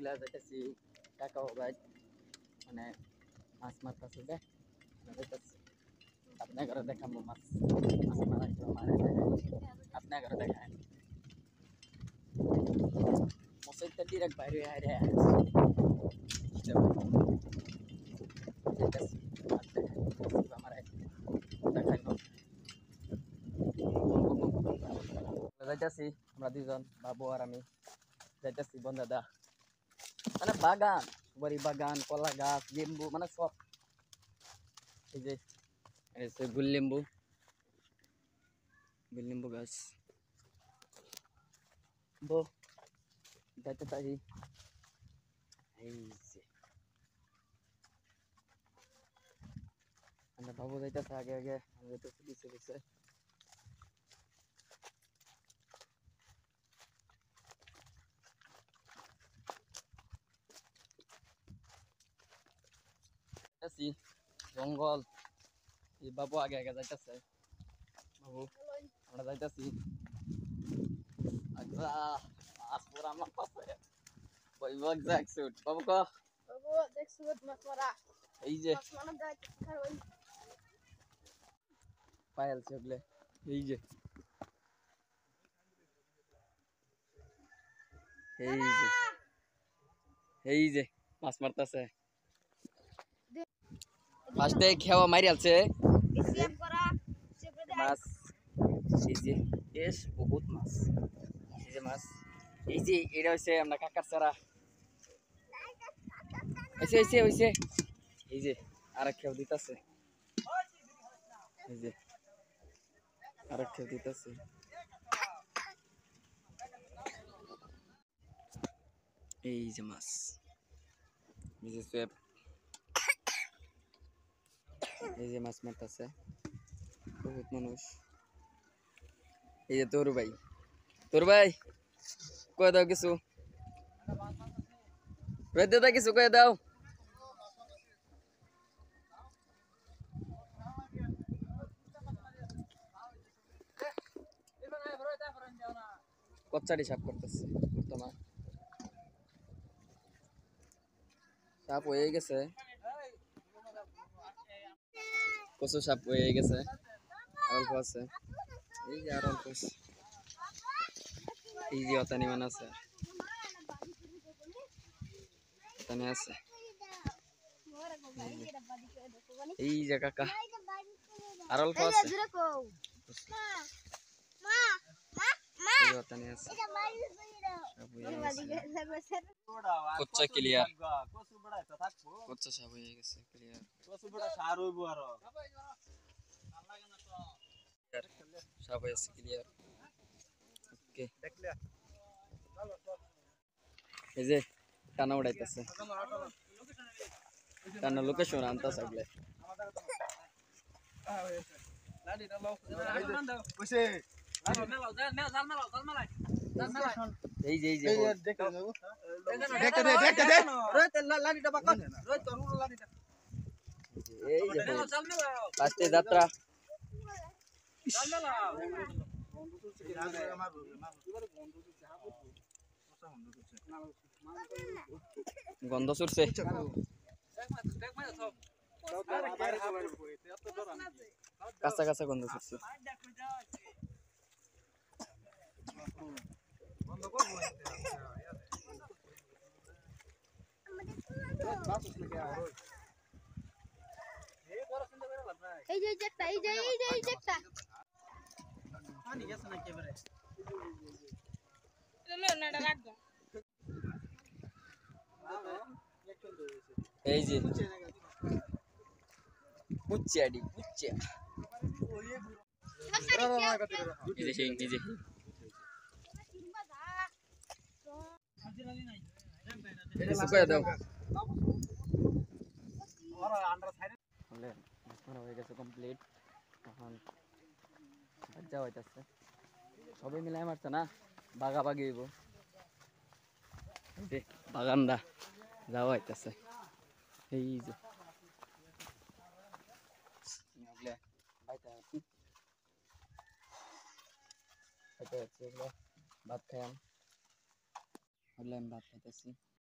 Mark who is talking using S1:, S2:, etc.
S1: এগুলা যাইতেছি কাকা ভাই মানে মাছ মারতেছে যে যাইতেছি আপনার ঘরে দেখাবো মাছ মাছ মারা কেউ মারে আপনার ঘরে দেখায় মশাইতে ডিরেক্ট বাইরে হারে যাইতেছি মাছ দেখাই আমার দেখাইব যাইতেছি আমরা দুজন বাবু আর আমি যাইতেছি বন্ধাদা মানে বাগান সুপারি বাগান কলা গাছ লেম্বু মানে সব এই যে গুল লেম্বু গাছ বো যাইতে পারি এই যে আমরা বাবু যাইতেছে আগে আগে আমি যাইতেছি পিছে পিছে জঙ্গল এই বাবু আগে আগে যাইতেছে বাবু আমরা যাইতেছি আচ্ছা আসপুর আমার পাশে বইবক যাকসুট বাবু ক
S2: বাবু দেখছুট মাছ মারা
S1: এই যে
S2: মাছ মারা যাইতে খাওয়াই
S1: পায়েল চগলে এই যে এই যে মাছ মারতাছে ফার্স্টে খেওয়া মারি আছে
S2: সেভ করা সেভ দে
S1: মাছ এই যে বেশ বহুত মাছ এই যে মাছ এই যে এটা হচ্ছে আমরা কাকার সারা হইছে এই যে আরেক খেও দিতেছে এই যে আরেক খেও দিতেছে এই যে মাছ এই যে সোয়েব এই যে মাছ মারতেছে বহুত মানুষ এই যে তোর ভাই কয়ে দাও কিছু দাদা কিছু কয়ে দাও কচ্চাটি সাপ করতেছে বর্তমান সাপ হয়ে গেছে কচু সাপ হয়ে গেছে আর অল্প আছে এই যে আর অল্প আছে এই যে অতানি মান আছে অতানি আছে এই যে কাকা আর অল্প আছে এই যে অতানি আছে কচ্চা ক্লিয়ার কচ্চা সাপ হয়ে গেছে ক্লিয়ার সাপ হয়েছে ক্লিয়ার ওকে এই যে টানা উড়াইতেছে টানা লোকেশন আনতা থাকলে এই যে ফার্স্টে যাত্রা গন্ধ ছুটছে কাঁচা কাঁচা গন্ধ ছুটছে
S2: এই যে একটা
S3: পানি গেছে না একেবারে
S1: এই যে পুচ্চাডি পুচ্চা এই যে শুকায় দাও হয়ে গেছে কমপ্লিট এখন বাচ্চা হইতেছে সবাই মিলাই মারছে না বাগাবাগি হইব বাগানদা যাওয়া হইতেছে এই যে ভাত খাই আমি ভাত খাইতেছি